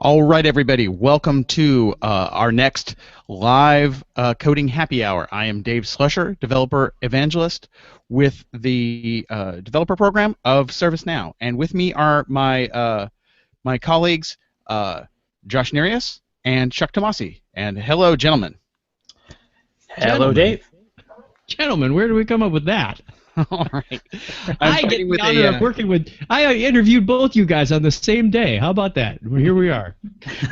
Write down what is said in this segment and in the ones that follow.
All right, everybody, welcome to our next live coding happy hour. I am Dave Slusher, developer evangelist with the developer program of ServiceNow. And with me are my colleagues, Josh Nerius and Chuck Tomasi. And hello, gentlemen. Hello, Dave. Gentlemen, where do we come up with that? All right. I get the honor of working with. I interviewed both you guys on the same day. How about that? Well, here we are.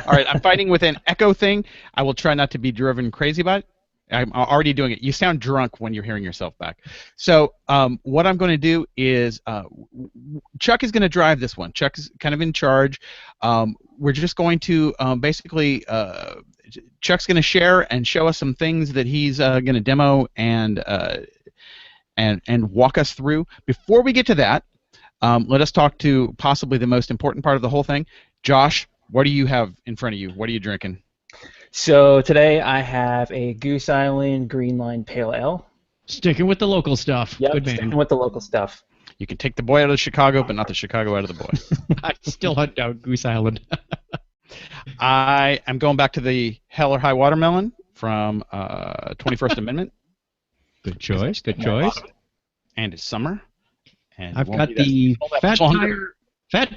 All right, I'm fighting with an echo thing. I will try not to be driven crazy about it. I'm already doing it. You sound drunk when you're hearing yourself back. So what I'm going to do is Chuck is going to drive this one. Chuck is kind of in charge. We're just going to basically Chuck's going to share and show us some things that he's going to demo and walk us through. Before we get to that, let us talk to possibly the most important part of the whole thing. Josh, what do you have in front of you? What are you drinking? So today I have a Goose Island Green Line Pale Ale. Sticking with the local stuff. Yep, Good man. sticking with the local stuff. You can take the boy out of Chicago, but not the Chicago out of the boy. I still hunt down Goose Island. I am going back to the Hell or High Watermelon from 21st Amendment. Good choice. Good choice. And it's summer. And I've got the Fat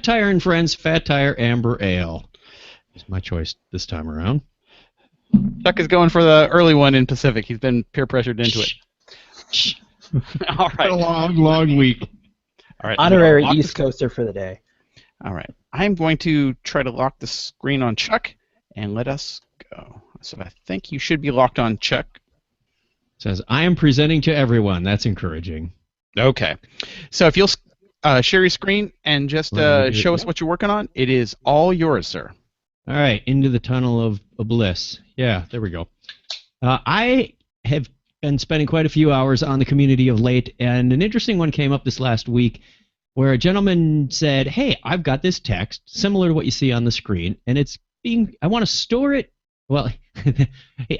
Tire and Friends Fat Tire Amber Ale. It's my choice this time around. Chuck is going for the early one in Pacific. He's been peer pressured into it. All right. A long week. All right. Honorary East Coaster for the day. All right. I'm going to try to lock the screen on Chuck and let us go. So I think you should be locked on Chuck. Says, I am presenting to everyone. That's encouraging. Okay. So if you'll share your screen and just show us what you're working on, it is all yours, sir. All right. Into the tunnel of bliss. Yeah, there we go. I have been spending quite a few hours on the community of late, and an interesting one came up this last week where a gentleman said, hey, I've got this text similar to what you see on the screen, and I want to store it. Well,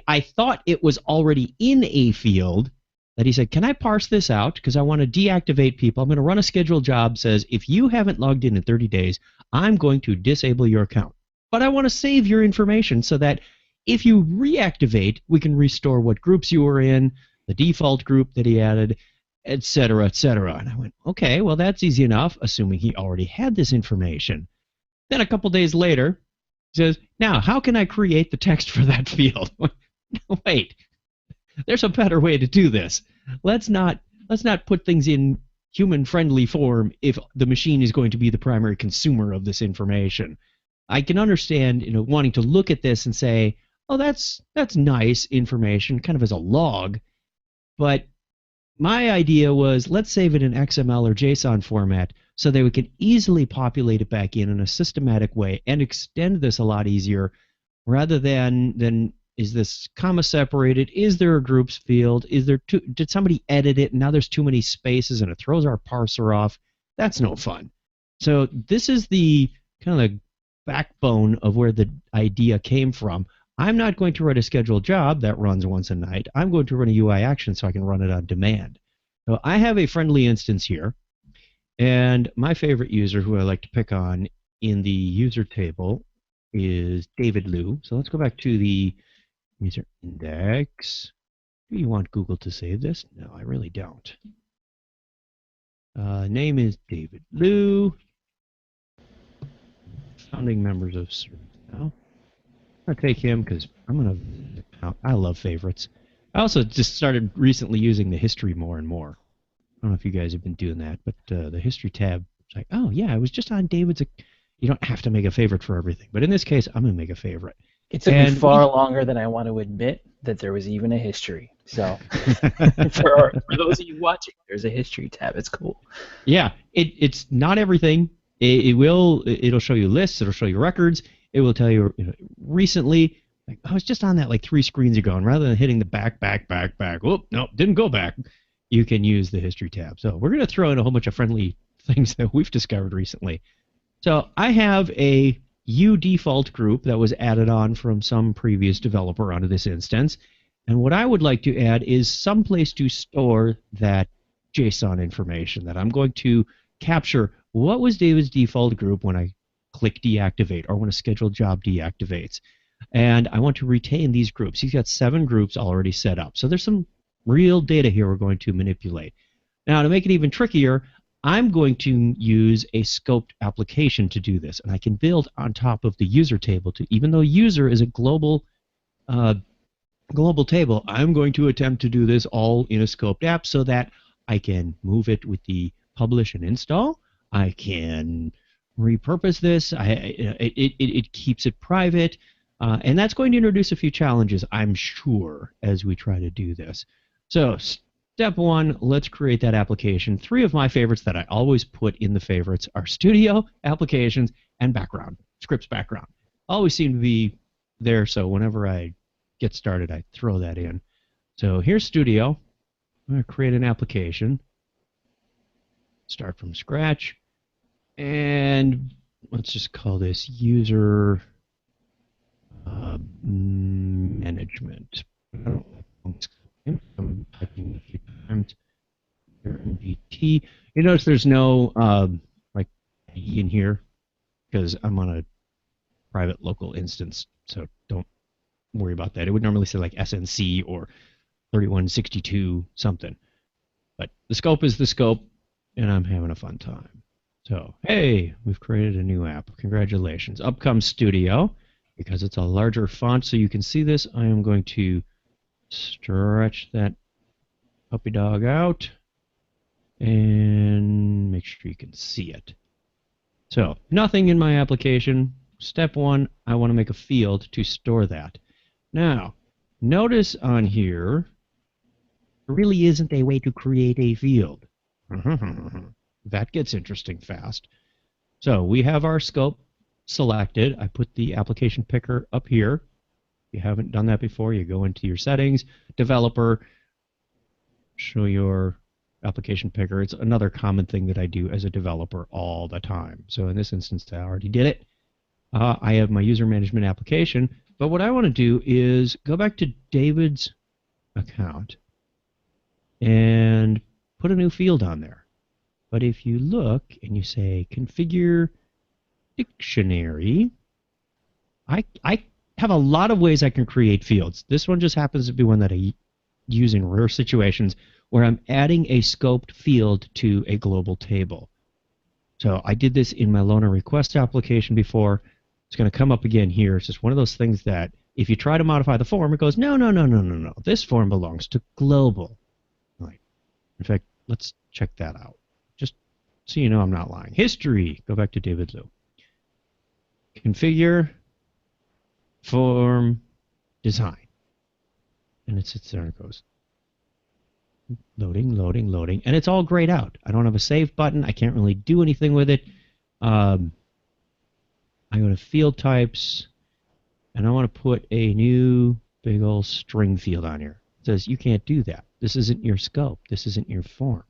I thought it was already in a field that he said, can I parse this out? Because I want to deactivate people. I'm going to run a scheduled job says, if you haven't logged in 30 days, I'm going to disable your account. But I want to save your information so that if you reactivate, we can restore what groups you were in, the default group that he added, etc., etc. And I went, okay, well, that's easy enough, assuming he already had this information. Then a couple days later, he says, now, how can I create the text for that field? No, wait, there's a better way to do this. Let's not put things in human-friendly form if the machine is going to be the primary consumer of this information. I can understand, wanting to look at this and say, oh, that's nice information, kind of as a log, but my idea was let's save it in XML or JSON format so that we can easily populate it back in a systematic way and extend this a lot easier rather than is this comma separated? Is there a groups field? Did somebody edit it and now there's too many spaces and it throws our parser off? That's no fun. So this is the kind of the backbone of where the idea came from. I'm not going to write a scheduled job that runs once a night. I'm going to run a UI action so I can run it on demand. So I have a friendly instance here, and my favorite user who I like to pick on in the user table is David Liu. So let's go back to the user index. Do you want Google to save this? No, I really don't. Name is David Liu. Founding members of ServiceNow. I'm going to take him because I love favorites. I also just started recently using the history more and more. I don't know if you guys have been doing that, but the history tab, it's like, oh, yeah, I was just on David's. You don't have to make a favorite for everything. But in this case, I'm going to make a favorite. It took me far longer than I want to admit that there was even a history. So for those of you watching, there's a history tab. It's cool. Yeah, it's not everything. It'll show you lists. It'll show you records. It will tell you, recently, like, I was just on that like 3 screens ago, and rather than hitting the back, whoop, nope, didn't go back, you can use the history tab. So we're going to throw in a whole bunch of friendly things that we've discovered recently. So I have a uDefault group that was added on from some previous developer onto this instance, and what I would like to add is some place to store that JSON information that I'm going to capture. What was David's default group when I click deactivate or when a scheduled job deactivates. And I want to retain these groups. He's got 7 groups already set up. So there's some real data here we're going to manipulate. Now, to make it even trickier, I'm going to use a scoped application to do this. And I can build on top of the user table, even though user is a global table, I'm going to attempt to do this all in a scoped app so that I can move it with the publish and install. I can repurpose this. It keeps it private. And that's going to introduce a few challenges, I'm sure, as we try to do this. So step 1, let's create that application. 3 of my favorites that I always put in the favorites are Studio, Applications, and Background, Scripts Background. Always seem to be there, so whenever I get started, I throw that in. So here's Studio. I'm going to create an application. Start from scratch. And let's just call this User Management. I don't know. I'm typing a few times. MGT. You notice there's no like in here because I'm on a private local instance, so don't worry about that. It would normally say like SNC or 3162 something. But the scope is the scope, and I'm having a fun time. So, hey, we've created a new app. Congratulations. Up comes Studio. Because it's a larger font so you can see this, I am going to stretch that puppy dog out and make sure you can see it. So, nothing in my application. Step 1, I want to make a field to store that. Now, notice on here, there really isn't a way to create a field. That gets interesting fast. So, we have our scope selected. I put the application picker up here. If you haven't done that before, you go into your settings, developer, show your application picker. It's another common thing that I do as a developer all the time. So in this instance, I already did it. I have my user management application, but what I want to do is go back to David's account and put a new field on there. But if you look and you say configure dictionary, I have a lot of ways I can create fields. This one just happens to be one that I use in rare situations where I'm adding a scoped field to a global table. So I did this in my loaner request application before. It's going to come up again here. It's just one of those things that if you try to modify the form, it goes, no. This form belongs to global. Right. In fact, let's check that out. Just so you know I'm not lying. History. Go back to David Liu. Configure, form, design. And it sits there and it goes loading, and it's all grayed out. I don't have a save button. I can't really do anything with it. I go to field types, and I want to put a new big old string field on here. It says you can't do that. This isn't your scope. This isn't your form.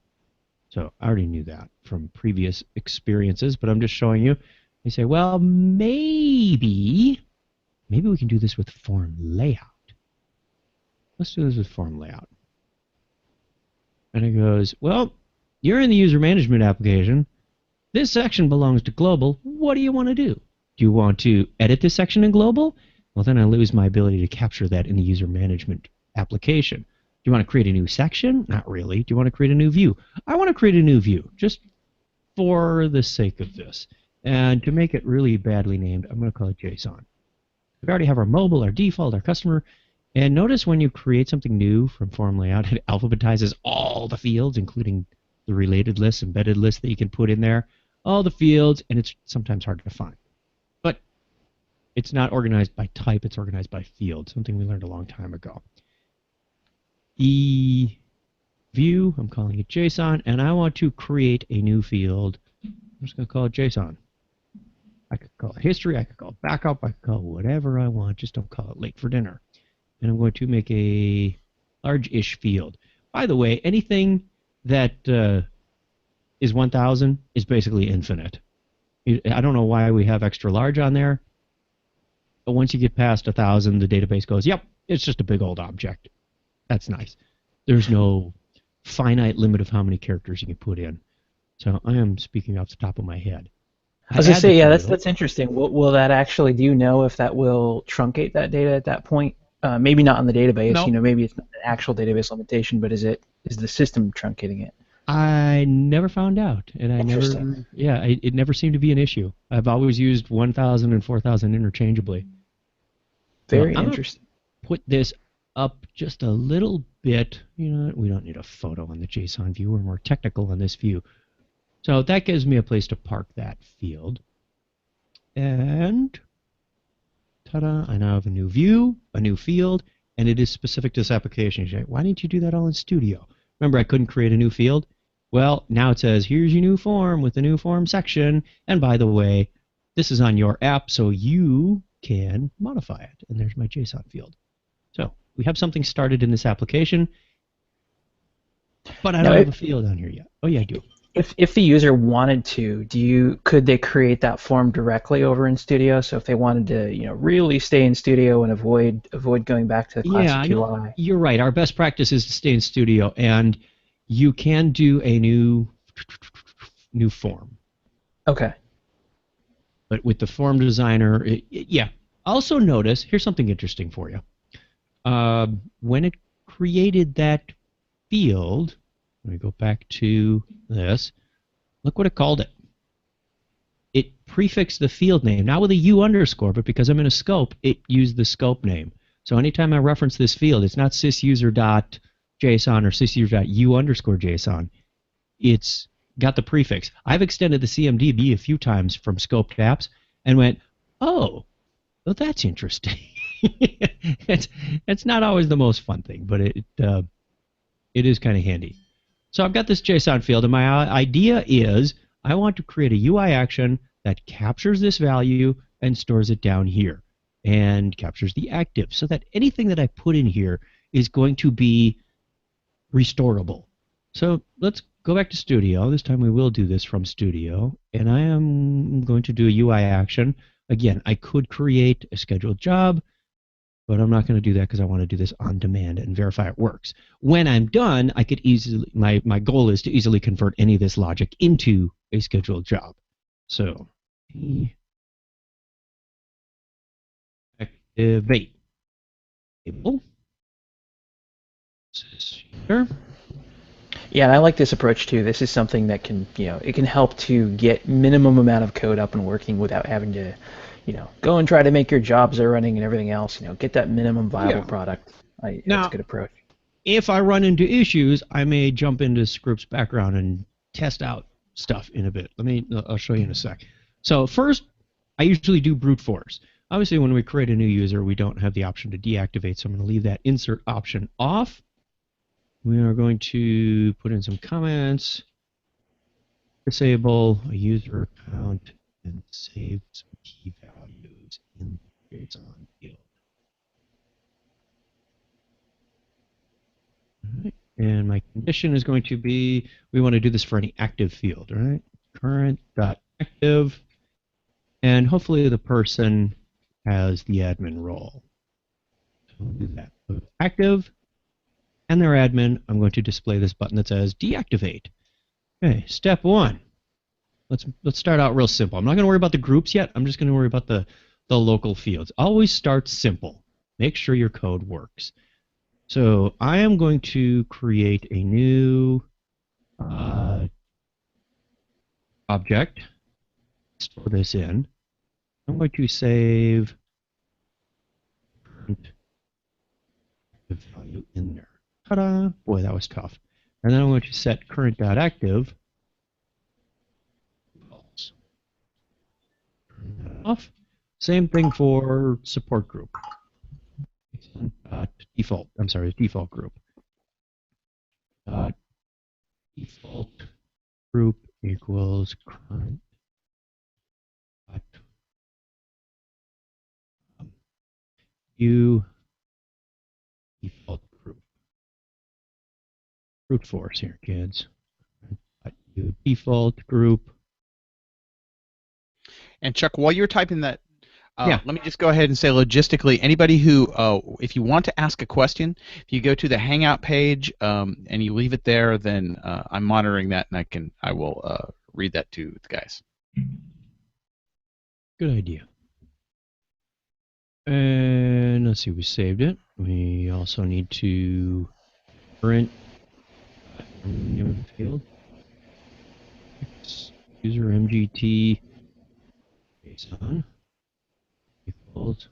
So I already knew that from previous experiences, but I'm just showing you. You say, well, maybe we can do this with form layout. Let's do this with form layout. And it goes, well, you're in the user management application. This section belongs to global. What do you want to do? Do you want to edit this section in global? Well, then I lose my ability to capture that in the user management application. Do you want to create a new section? Not really. Do you want to create a new view? I want to create a new view, just for the sake of this. And to make it really badly named, I'm going to call it JSON. We already have our mobile, our default, our customer. And notice when you create something new from form layout, it alphabetizes all the fields, including the related lists, embedded lists that you can put in there, all the fields, and it's sometimes hard to find. But it's not organized by type, it's organized by field, something we learned a long time ago. View, I'm calling it JSON, and I want to create a new field. I'm just going to call it JSON. I could call it history, I could call it backup, I could call it whatever I want, just don't call it late for dinner. And I'm going to make a large-ish field. By the way, anything that is 1,000 is basically infinite. I don't know why we have extra large on there, but once you get past 1,000, the database goes, yep, it's just a big old object. That's nice. There's no finite limit of how many characters you can put in. So I am speaking off the top of my head. I was gonna add the say, yeah, field. that's interesting. Will that actually? Do you know if that will truncate that data at that point? Maybe not on the database. No. Maybe it's not an actual database limitation, but is the system truncating it? I never found out, and Interesting. it never seemed to be an issue. I've always used 1,000 and 4,000 interchangeably. So Very I'm gonna interesting. put this up just a little bit. You know, we don't need a photo on the JSON view. We're more technical on this view. So that gives me a place to park that field. And ta-da, I now have a new view, a new field, and it is specific to this application. You say, why didn't you do that all in Studio? Remember, I couldn't create a new field? Well, now it says, here's your new form with the new form section. And by the way, this is on your app, so you can modify it. And there's my JSON field. So we have something started in this application, but I Now, don't have a field on here yet. Oh, yeah, I do. if the user wanted to, could they create that form directly over in Studio? So if they wanted to, really stay in Studio and avoid going back to the Yeah, I classic know. UI. You're right. Our best practice is to stay in Studio, and you can do a new form. Okay. But with the form designer, yeah. Also notice, here's something interesting for you. When it created that field, let me go back to this. Look what it called it. It prefixed the field name, not with a U underscore, but because I'm in a scope, it used the scope name. So anytime I reference this field, it's not sysuser.json or sysuser.u underscore JSON. It's got the prefix. I've extended the CMDB a few times from scoped apps and went, oh, well, that's interesting. It's not always the most fun thing, but it is kind of handy. So I've got this JSON field, and my idea is I want to create a UI action that captures this value and stores it down here and captures the active so that anything that I put in here is going to be restorable. So let's go back to Studio. This time we will do this from Studio, and I am going to do a UI action. Again, I could create a scheduled job, but I'm not going to do that because I want to do this on demand and verify it works. When I'm done, I could easily, my goal is to easily convert any of this logic into a scheduled job. So, activate table. Here. Yeah, and I like this approach too. This is something that can, it can help to get minimum amount of code up and working without having to, go and try to make your jobs are running and everything else. Get that minimum viable product. That's a good approach. If I run into issues, I may jump into Script's background and test out stuff in a bit. I'll show you in a sec. So first, I usually do brute force. Obviously, when we create a new user, we don't have the option to deactivate, so I'm going to leave that insert option off. We are going to put in some comments, disable a user account, and save some key values in the JSON field. All right. And my condition is going to be, we want to do this for any active field, right? Current.active, and hopefully the person has the admin role. So we'll do that. So active, and their admin, I'm going to display this button that says deactivate. Okay, step one. Let's start out real simple. I'm not going to worry about the groups yet. I'm just going to worry about the local fields. Always start simple. Make sure your code works. So I am going to create a new object. Store this in. I'm going to save the value in there. Ta-da! Boy, that was tough. And then I'm going to set current.active false. Off. Same thing for support group. Default group. Default group equals current. Default group. Brute force here, kids. Default group. And Chuck, while you're typing that, Yeah. let me just go ahead and say logistically, anybody who, if you want to ask a question, if you go to the Hangout page and you leave it there, then I'm monitoring that, and I will read that to the guys. Good idea. And let's see, we saved it. We also need to print name of the field. User MGT JSON equals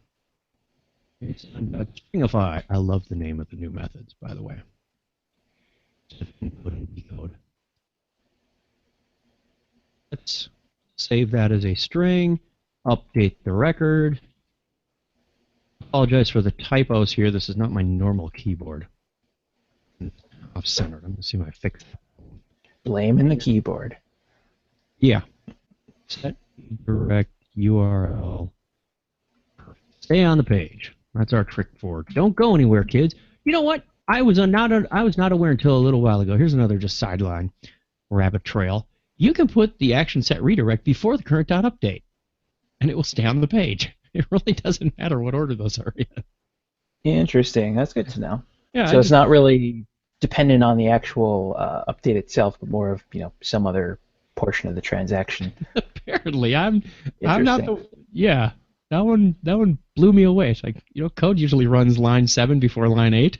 JSON.stringify. I love the name of the new methods, by the way. Input and decode. Let's save that as a string. Update the record. Apologize for the typos here. This is not my normal keyboard. It's off-centered. I'm going to see if I fix it. Blaming the keyboard. Yeah. Set direct URL. Stay on the page. That's our trick for it. Don't go anywhere, kids. You know what? I was not aware until a little while ago. Here's another just sideline, rabbit trail. You can put the action set redirect before the current dot update, and it will stay on the page. It really doesn't matter what order those are in. Interesting. That's good to know. Yeah. So it's not really dependent on the actual update itself, but more of some other portion of the transaction. Apparently, I'm not the yeah. That one blew me away. It's like code usually runs line 7 before line 8.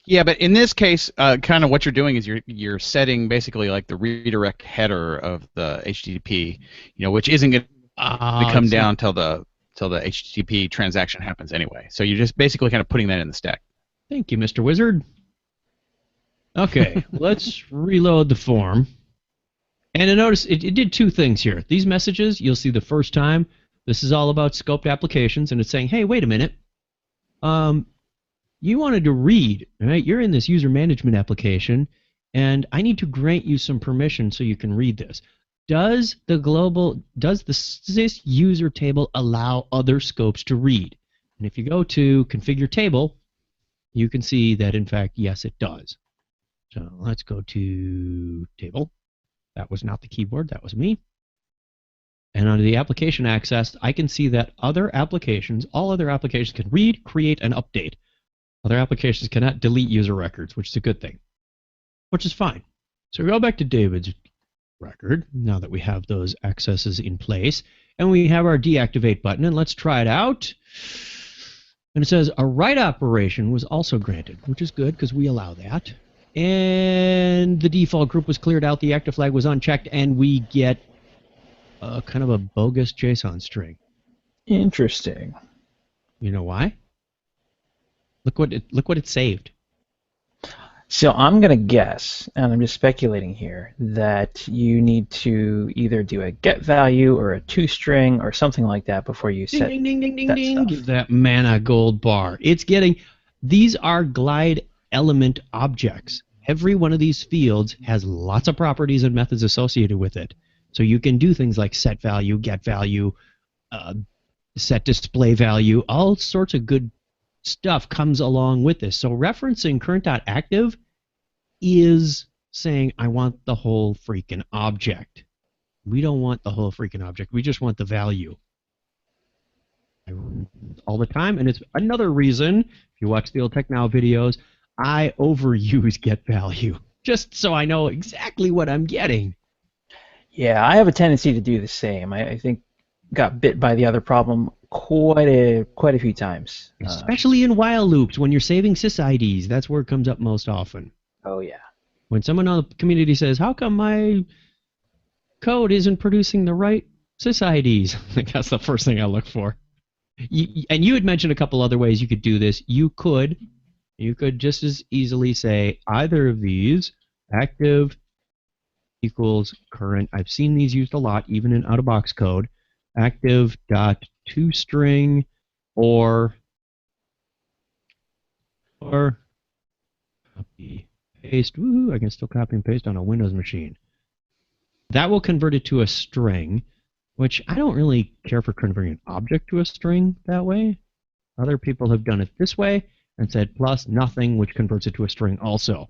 Yeah, but in this case, kind of what you're doing is you're setting basically like the redirect header of the HTTP, which isn't going to come down till the HTTP transaction happens anyway. So you're just basically kind of putting that in the stack. Thank you, Mr. Wizard. Okay, let's reload the form. And notice it did two things here. These messages, you'll see the first time, this is all about scoped applications, and it's saying, hey, wait a minute. You wanted to read, right? You're in this user management application, and I need to grant you some permission so you can read this. Does the sys user table allow other scopes to read? And if you go to configure table, you can see that, in fact, yes, it does. So let's go to table. That was not the keyboard, that was me. And under the application access, I can see that all other applications can read, create, and update. Other applications cannot delete user records, which is a good thing, which is fine. So we go back to David's record, now that we have those accesses in place, and we have our deactivate button, and let's try it out. And it says a write operation was also granted, which is good because we allow that. And the default group was cleared out, the active flag was unchecked, and we get kind of a bogus JSON string. Interesting. You know why? Look what it saved. So I'm going to guess, and I'm just speculating here, that you need to either do a get value or a toString or something like that before you set ding, ding, ding, ding, that ding. stuff. Give that mana gold bar. It's getting... These are glide element objects. Every one of these fields has lots of properties and methods associated with it. So you can do things like set value, get value, set display value, all sorts of good stuff comes along with this. So referencing current.active is saying, I want the whole freaking object. We don't want the whole freaking object. We just want the value. I run all the time, and it's another reason, if you watch the old Tech Now videos, I overuse get value, just so I know exactly what I'm getting. Yeah, I have a tendency to do the same. I think got bit by the other problem quite a few times. Especially in while loops, when you're saving sysids, that's where it comes up most often. Oh, yeah. When someone on the community says, how come my code isn't producing the right sysids? I think that's the first thing I look for. And you had mentioned a couple other ways you could do this. You could just as easily say either of these, active equals current. I've seen these used a lot, even in out-of-box code. Active.toString or copy paste. Woo, I can still copy and paste on a Windows machine. That will convert it to a string, which I don't really care for converting an object to a string that way. Other people have done it this way and said plus nothing, which converts it to a string also.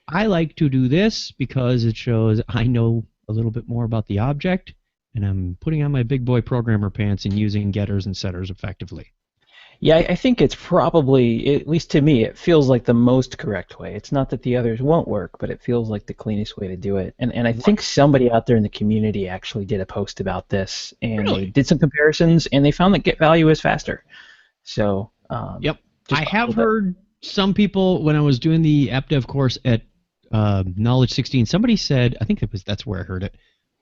I like to do this because it shows I know a little bit more about the object, and I'm putting on my big boy programmer pants and using getters and setters effectively. Yeah, I think it's probably, at least to me, it feels like the most correct way. It's not that the others won't work, but it feels like the cleanest way to do it. And I think Right. somebody out there in the community actually did a post about this, and they Really? did some comparisons, and they found that get value is faster. So Yep. I just a have little bit. heard some people when I was doing the app dev course at Knowledge 16. Somebody said, I think that's where I heard it.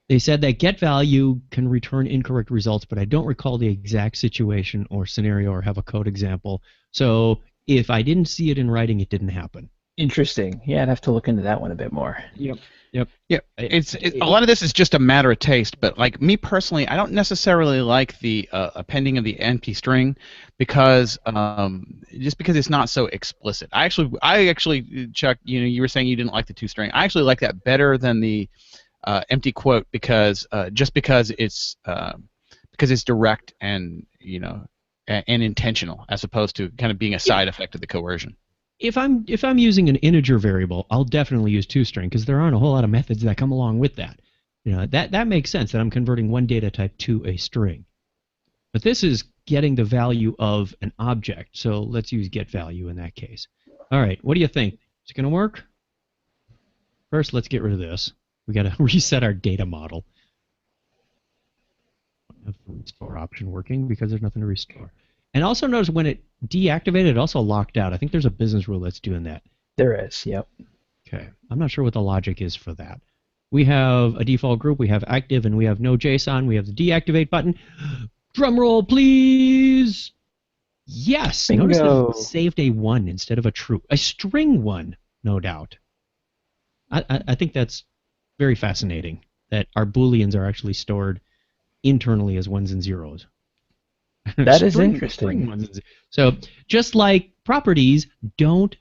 They said that get value can return incorrect results, but I don't recall the exact situation or scenario or have a code example. So if I didn't see it in writing, it didn't happen. Interesting. Yeah, I'd have to look into that one a bit more. Yep. Yep. Yeah, I- a lot of this is just a matter of taste, but like me personally, I don't necessarily like the appending of the empty string because just because it's not so explicit. I actually, Chuck, you were saying you didn't like the two string. I actually like that better than the empty quote because just because it's direct and and intentional as opposed to kind of being a side effect of the coercion. if I'm using an integer variable, I'll definitely use toString because there aren't a whole lot of methods that come along with that. That makes sense that I'm converting one data type to a string. But this is getting the value of an object, so let's use get value in that case. All right, what do you think? Is it going to work? First, let's get rid of this. We got to reset our data model. Have the restore option working because there's nothing to restore. And also notice when it deactivated, it also locked out. I think there's a business rule that's doing that. There is, yep. Okay, I'm not sure what the logic is for that. We have a default group, we have active, and we have no JSON. We have the deactivate button. Drum roll, please. Yes. Notice that it Bingo. saved a 1 instead of a true. A string 1, no doubt. I think that's very fascinating that our booleans are actually stored internally as ones and zeros. That is String interesting. ones and zeros. So just like properties, don't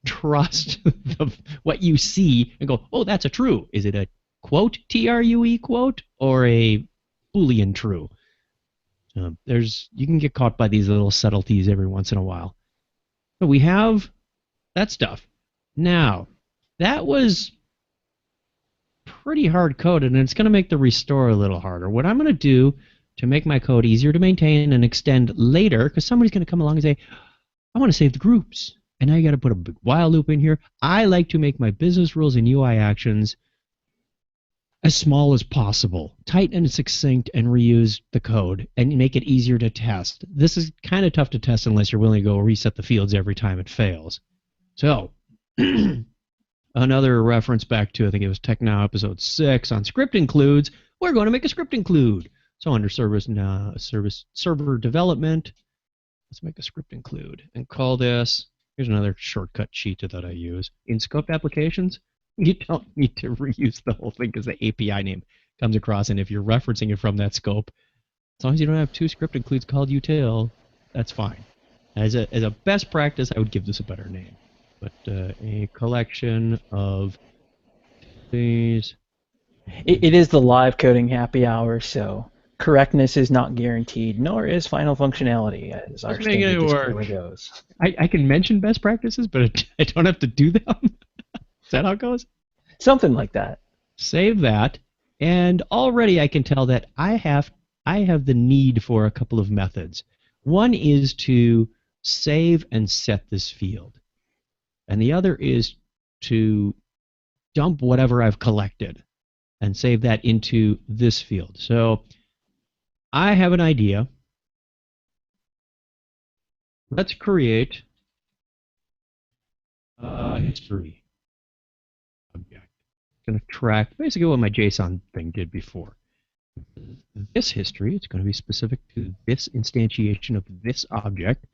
trust what you see and go, oh, that's a true. Is it a quote, TRUE quote, or a boolean true? You can get caught by these little subtleties every once in a while. But we have that stuff. Now, that was pretty hard coded, and it's going to make the restore a little harder. What I'm going to do to make my code easier to maintain and extend later, because somebody's going to come along and say, I want to save the groups. And now you got to put a big while loop in here. I like to make my business rules and UI actions as small as possible, tight and succinct, and reuse the code and make it easier to test. This is kind of tough to test unless you're willing to go reset the fields every time it fails. So, another reference back to, I think it was Tech Now episode 6 on script includes. We're going to make a script include. So under server development, let's make a script include and call this. Here's another shortcut cheat that I use. In scoped applications, you don't need to reuse the whole thing because the API name comes across, and if you're referencing it from that scope, as long as you don't have two script includes called util, that's fine. As a best practice, I would give this a better name. But a collection of these. It is the live coding happy hour, so correctness is not guaranteed, nor is final functionality, as our Let's make standard it work. disclaimer goes. I can mention best practices, but I don't have to do them. Is that how it goes? Something like that. Save that, and already I can tell that I have the need for a couple of methods. One is to save and set this field, and the other is to dump whatever I've collected and save that into this field. So I have an idea. Let's create a history object. It's going to track basically what my JSON thing did before. This history, it's going to be specific to this instantiation of this object.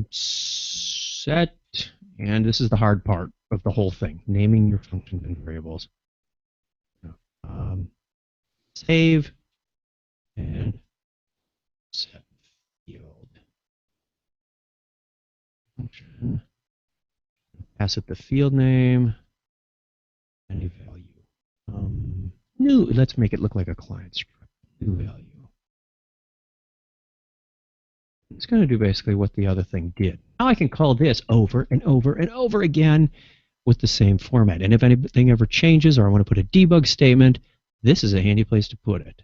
Set, and this is the hard part of the whole thing, naming your functions and variables. Save and set field. Function. Pass it the field name and a value. New. Let's make it look like a client script. New value. It's going to do basically what the other thing did. Now I can call this over and over and over again with the same format. And if anything ever changes or I want to put a debug statement, this is a handy place to put it.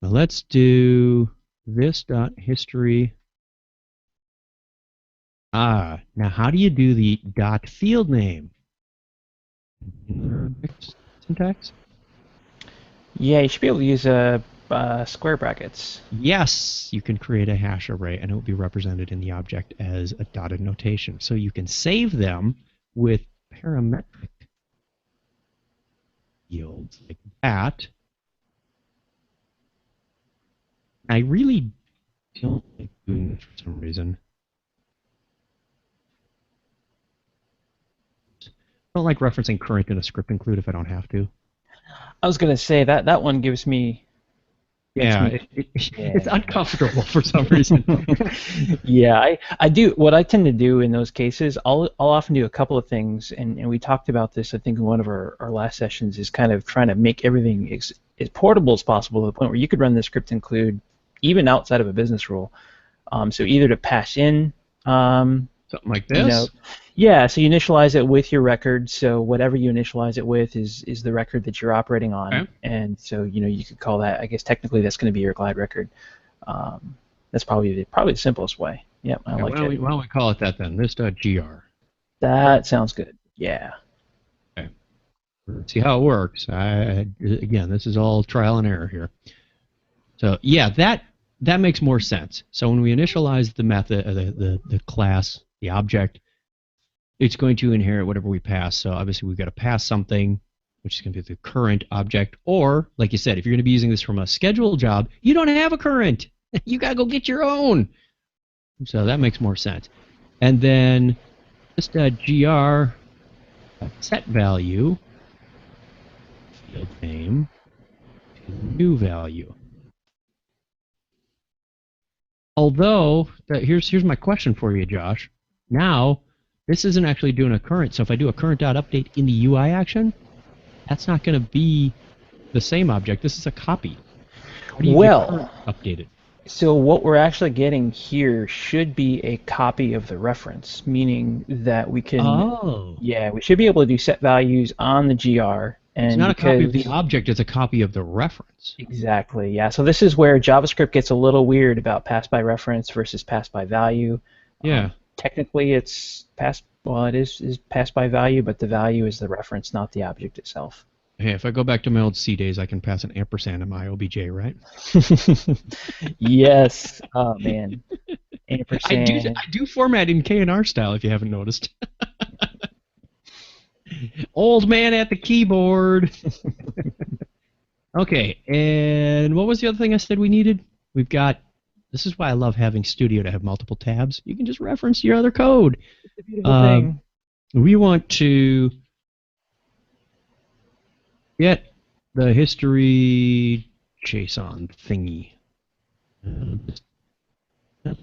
Now let's do this dot history. Now how do you do the dot field name? Syntax? Yeah, you should be able to use square brackets. Yes, you can create a hash array and it will be represented in the object as a dotted notation. So you can save them with parametric fields like that. I really don't like doing this for some reason. I don't like referencing current in a script include if I don't have to. I was gonna say that one gives me. Yeah, it's uncomfortable for some reason. Yeah, I do. What I tend to do in those cases, I'll often do a couple of things, and we talked about this, I think, in one of our last sessions, is kind of trying to make everything as portable as possible to the point where you could run the script include even outside of a business rule. So either to pass in something like this. Yeah, so you initialize it with your record. So whatever you initialize it with is the record that you're operating on, okay. And so you could call that. I guess technically that's going to be your glide record. That's probably the simplest way. Yep, I like it. Why don't we call it that then? This.gr. That sounds good. Yeah. Okay. Let's see how it works. Again, this is all trial and error here. So yeah, that makes more sense. So when we initialize the method, the class, the object, it's going to inherit whatever we pass. So obviously we've got to pass something, which is going to be the current object. Or, like you said, if you're going to be using this from a scheduled job, you don't have a current. You got to go get your own. So that makes more sense. And then this.gr set value, field name, to new value. Although, here's my question for you, Josh. Now, this isn't actually doing a current, so if I do a current.update in the UI action, that's not going to be the same object. This is a copy. How do you get current updated? So what we're actually getting here should be a copy of the reference, meaning that we can. Oh. Yeah, we should be able to do set values on the GR. And it's not a copy of the object, it's a copy of the reference. Exactly, yeah. So this is where JavaScript gets a little weird about pass by reference versus pass by value. Yeah. Technically it's it is pass by value, but the value is the reference, not the object itself. Hey, if I go back to my old C days, I can pass an ampersand in my OBJ, right? Yes. Oh man. Ampersand. I do format in K&R style if you haven't noticed. Old man at the keyboard. Okay, and what was the other thing I said we needed? We've got, this is why I love having Studio to have multiple tabs. You can just reference your other code. It's a beautiful thing. We want to get the history JSON thingy.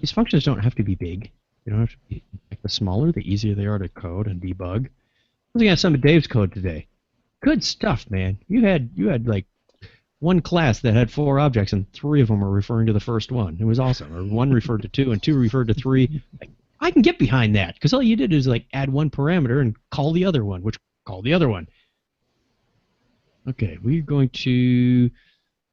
These functions don't have to be big. They don't have to be, like, the smaller, the easier they are to code and debug. I was looking at some of Dave's code today. Good stuff, man. You had like one class that had 4 objects and 3 of them were referring to the first one. It was awesome. Or 1 referred to 2 and 2 referred to 3. Like, I can get behind that because all you did is like add 1 parameter and call the other one, which called the other one. Okay, we're going to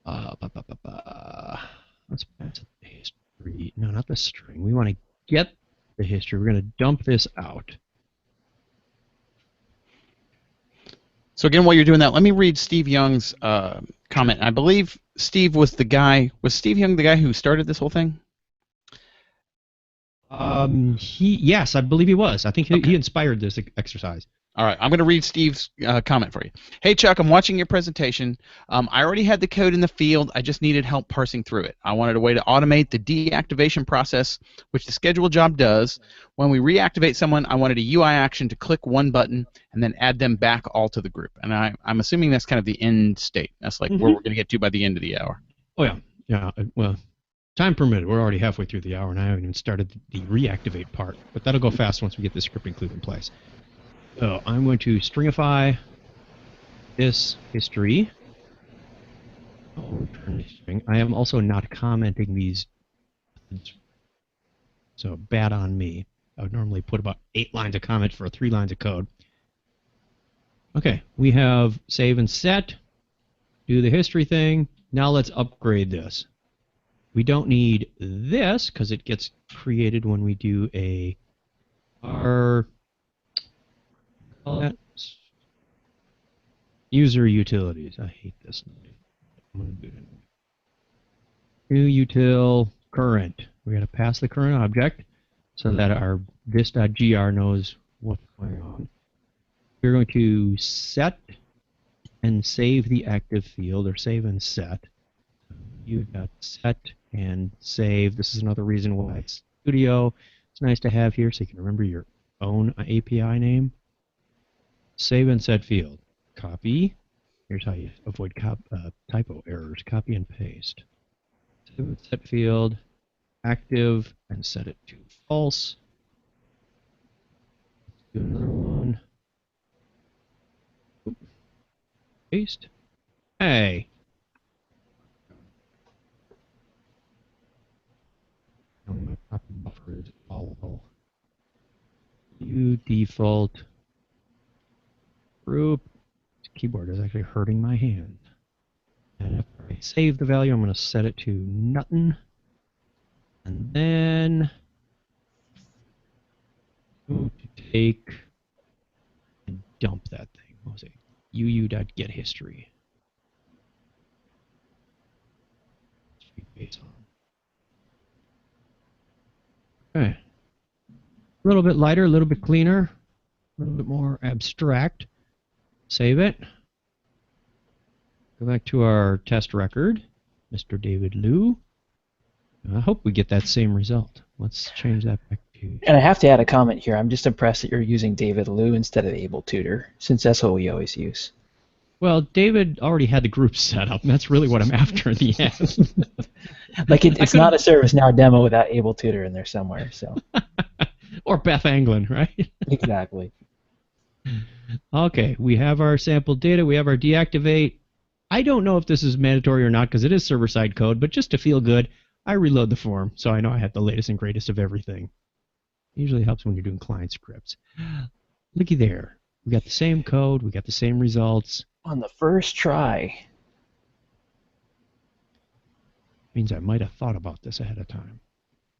let's pass the history. No, not the string. We want to get the history. We're going to dump this out. So again, while you're doing that, let me read Steve Young's comment. I believe Steve was the guy. Was Steve Young the guy who started this whole thing? Yes, I believe he was. I think he inspired this exercise. All right, I'm going to read Steve's comment for you. Hey, Chuck, I'm watching your presentation. I already had the code in the field. I just needed help parsing through it. I wanted a way to automate the deactivation process, which the schedule job does. When we reactivate someone, I wanted a UI action to click one button and then add them back all to the group. And I'm assuming that's kind of the end state. That's like where we're going to get to by the end of the hour. Oh, yeah. Yeah, well, time permitted. We're already halfway through the hour, and I haven't even started the reactivate part. But that'll go fast once we get the script include in place. So I'm going to stringify this history. Return a string. I am also not commenting these. So bad on me. I would normally put about 8 lines of comment for 3 lines of code. Okay, we have save and set. Do the history thing. Now let's upgrade this. We don't need this because it gets created when we do our user utilities. I hate this. I'm going to do it anyway. New util current. We got to pass the current object so that our this.gr knows what's going on. We're going to set and save the active field, or save and set. You got set and save. This is another reason why it's Studio. It's nice to have here so you can remember your own API name. Save and set field. Copy. Here's how you avoid typo errors. Copy and paste. Save and set field. Active and set it to false. Let's do another one. Oop. Paste. Hey. My copy buffer is volatile. Default group. This keyboard is actually hurting my hand. And after I save the value, I'm going to set it to nothing. And then I'm going to take and dump that thing. What was it? uu.getHistory. Okay. A little bit lighter, a little bit cleaner, a little bit more abstract. Save it. Go back to our test record, Mr. David Liu. I hope we get that same result. Let's change that back to... And I have to add a comment here. I'm just impressed that you're using David Liu instead of AbleTutor, since that's what we always use. Well, David already had the group set up, and that's really what I'm after in the end. Like it's not a ServiceNow demo without AbleTutor in there somewhere. So. Or Beth Anglin, right? Exactly. Okay, we have our sample data. We have our deactivate. I don't know if this is mandatory or not because it is server-side code, but just to feel good, I reload the form so I know I have the latest and greatest of everything. It usually helps when you're doing client scripts. Looky there. We got the same code. We got the same results. On the first try. Means I might have thought about this ahead of time.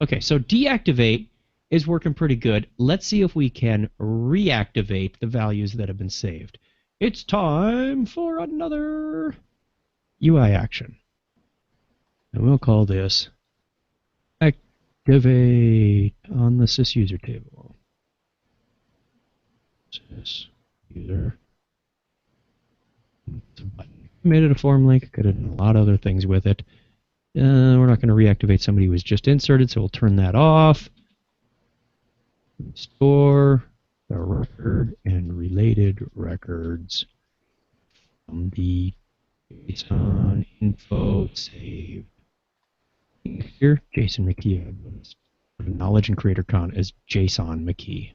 Okay, so deactivate is working pretty good. Let's see if we can reactivate the values that have been saved. It's time for another UI action. And we'll call this activate on the sysuser table. Sysuser. Made it a form link. Could have done a lot of other things with it. We're not going to reactivate somebody who was just inserted, so we'll turn that off. Store the record and related records from the JSON info saved. Here, Jason McKee. Knowledge and creator count as JSON McKee.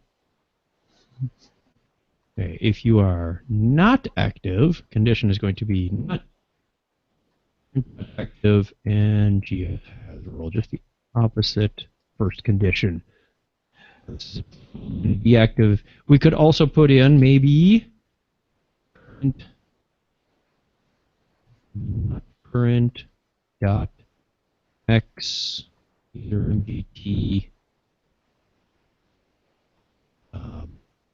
Okay, if you are not active, condition is going to be not active, and GF has a role, just the opposite first condition. Deactive. We could also put in maybe current dot x either mgt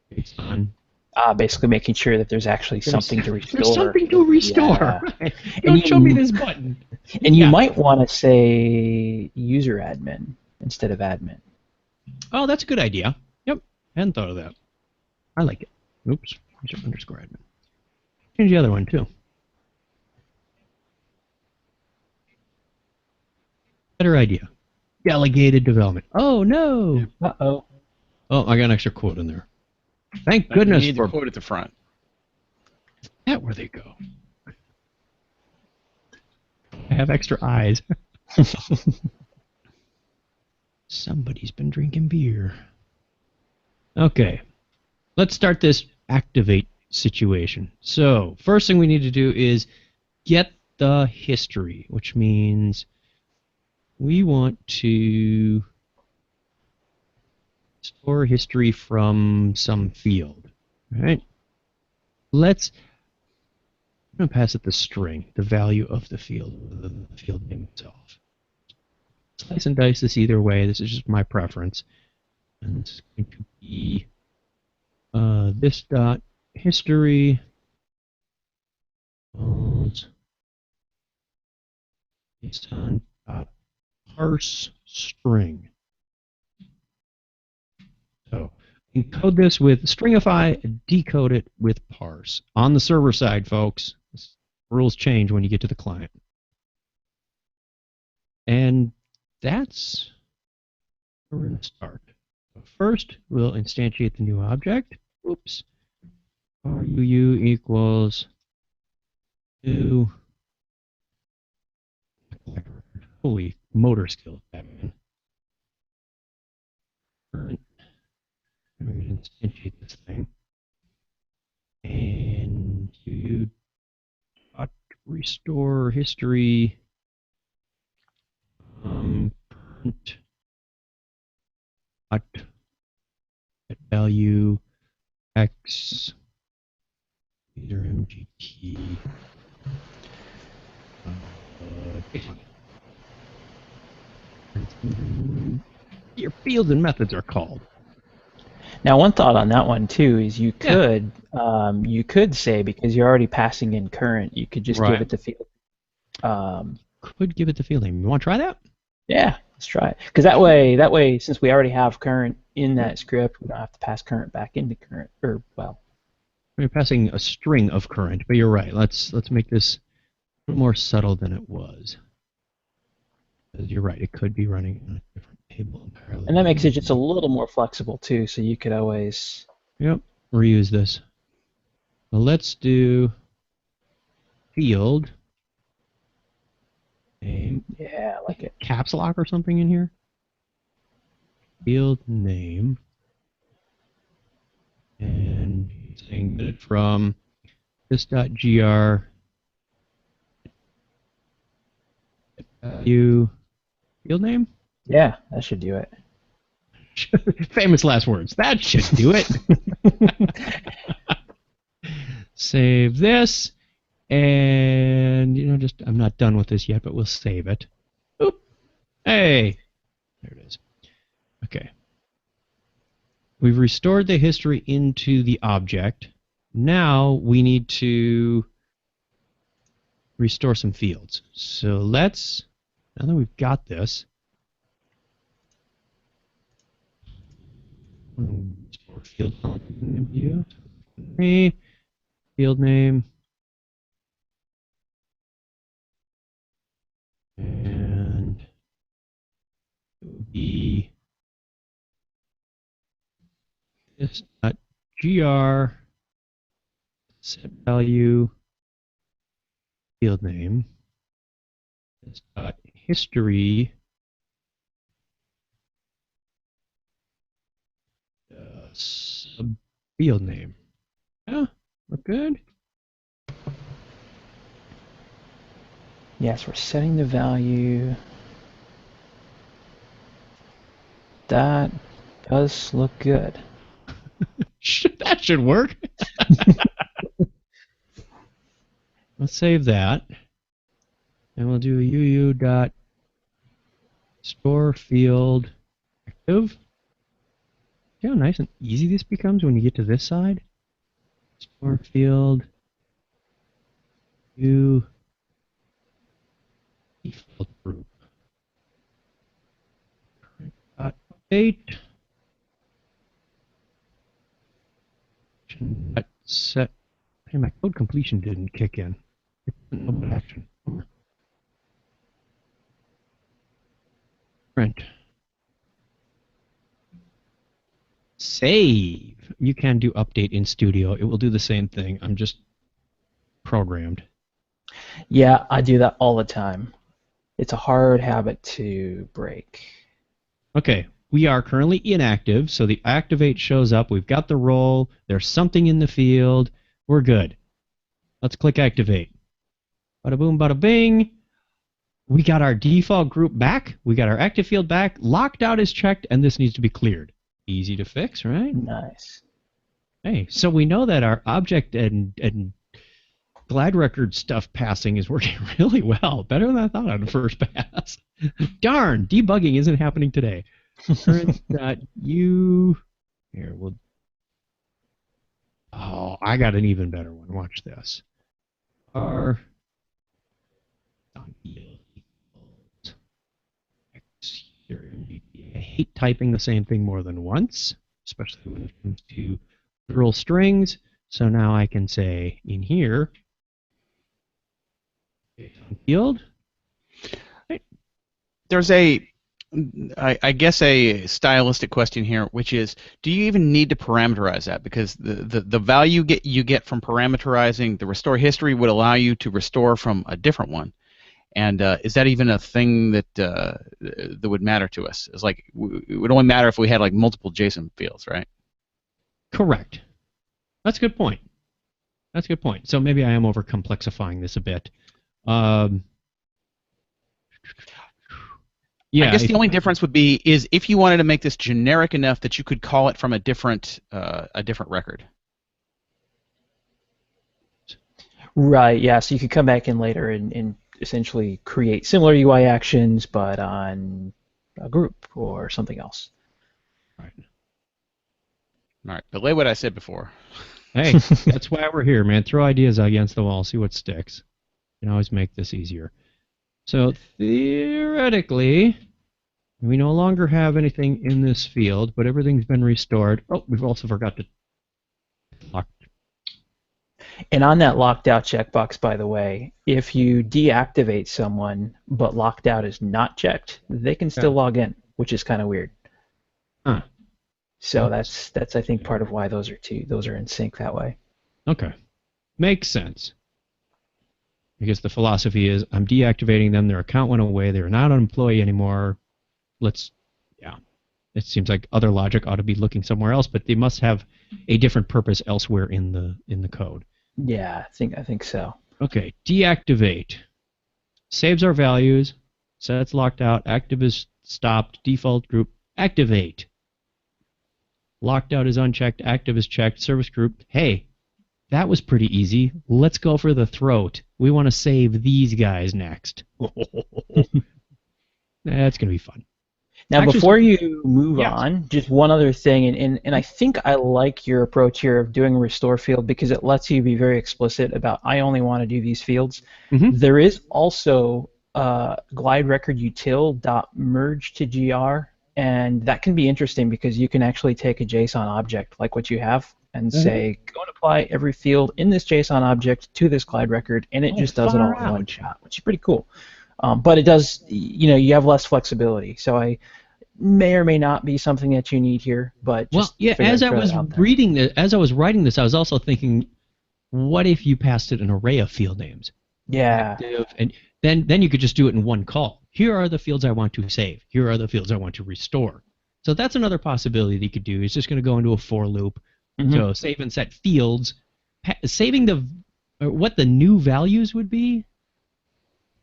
based on Basically making sure that there's actually something to restore. There's something to restore. Yeah. Right. Don't show me this button. And you might want to say user admin instead of admin. Oh, that's a good idea. Yep. Hadn't thought of that. I like it. Oops. User underscore admin. Change the other one, too. Better idea. Delegated development. Oh, no. Uh-oh. Oh, I got an extra quote in there. Thank goodness you need for... the quote at the front. Is that where they go? I have extra eyes. Somebody's been drinking beer. Okay. Let's start this activate situation. So, first thing we need to do is get the history, which means we want to store history from some field. All right? Let's I'm going to pass it the string, the value of the field name itself. Slice and dice this either way. This is just my preference. And it's going to be this dot history based on dot parse string. So encode this with stringify, decode it with parse. On the server side, folks, rules change when you get to the client. And that's where we're going to start. So first, we'll instantiate the new object. Oops. RUU equals new. Holy motor skills, Batman. Current. And we're going to instantiate this thing. And you restore history. Current. At value x user mgt. Your fields and methods are called. Now, one thought on that one too is you could say, because you're already passing in current, you could just give it the field. Could give it the field name. You want to try that? Yeah, let's try it. Because that way, since we already have current in that script, we don't have to pass current back into current. Or well, we're passing a string of current, but you're right. Let's make this a little more subtle than it was. You're right. It could be running on a different table entirely. And that makes it just a little more flexible too. So you could always reuse this. Well, let's do field name. Yeah, I like it. Caps lock or something in here. Field name. And saying that from this.gr value field name? Yeah, that should do it. Famous last words. That should do it. Save this. And, I'm not done with this yet, but we'll save it. Oop. Hey. There it is. Okay. We've restored the history into the object. Now we need to restore some fields. So let's, now that we've got this, restore field name, field name, and it would be this.gr set value field name this.history sub field name. Yeah, look good. Yes, we're setting the value. That does look good. That should work. Let's save that. And we'll do uu.store field active. See how nice and easy this becomes when you get to this side? Store field default group. Update. Set. Hey, my code completion didn't kick in. Action. Print. Save. You can do update in Studio. It will do the same thing. I'm just programmed. Yeah, I do that all the time. It's a hard habit to break. Okay, we are currently inactive, so the activate shows up. We've got the role. There's something in the field. We're good. Let's click activate. Bada boom, bada bing. We got our default group back. We got our active field back. Locked out is checked, and this needs to be cleared. Easy to fix, right? Nice. Hey, so we know that our object and glide record stuff passing is working really well. Better than I thought on the first pass. Darn, debugging isn't happening today. You here, we'll. Oh, I got an even better one. Watch this. R. I hate typing the same thing more than once, especially when it comes to literal strings. So now I can say in here, field. There's I guess a stylistic question here, which is, do you even need to parameterize that? Because the value you get from parameterizing the restore history would allow you to restore from a different one. And is that even a thing that that would matter to us? It's like it would only matter if we had like multiple JSON fields, right? Correct. That's a good point. That's a good point. So maybe I am over complexifying this a bit. Yeah, I guess the only difference would be is if you wanted to make this generic enough that you could call it from a different record. Right, yeah, so you could come back in later and essentially create similar UI actions, but on a group or something else. Right. All right, belay what I said before. Hey, that's why we're here, man. Throw ideas against the wall, see what sticks. You can always make this easier. So theoretically, we no longer have anything in this field, but everything's been restored. Oh, we've also forgot to lock. And on that locked out checkbox, by the way, if you deactivate someone but locked out is not checked, they can still log in, which is kind of weird. Huh. So that's I think part of why those are in sync that way. Okay, makes sense. Because the philosophy is, I'm deactivating them, their account went away, they're not an employee anymore. It seems like other logic ought to be looking somewhere else, but they must have a different purpose elsewhere in the code. Yeah, I think so. Okay, deactivate. Saves our values, sets locked out, active is stopped, default group, activate. Locked out is unchecked, active is checked, service group, hey, that was pretty easy. Let's go for the throat. We want to save these guys next. That's going to be fun. Now, Actually, before you move on, just one other thing, and I think I like your approach here of doing a restore field because it lets you be very explicit about, I only want to do these fields. Mm-hmm. There is also glide record util.merge to gr, and that can be interesting because you can actually take a JSON object like what you have and say, go and apply every field in this JSON object to this glide record, and it just does it all in one shot, which is pretty cool. But it does, you have less flexibility. So I may or may not be something that you need here, but just as I was writing this, I was also thinking, what if you passed it an array of field names? Yeah. And then you could just do it in one call. Here are the fields I want to save. Here are the fields I want to restore. So that's another possibility that you could do. It's just going to go into a for loop. Mm-hmm. So save and set fields, saving what the new values would be.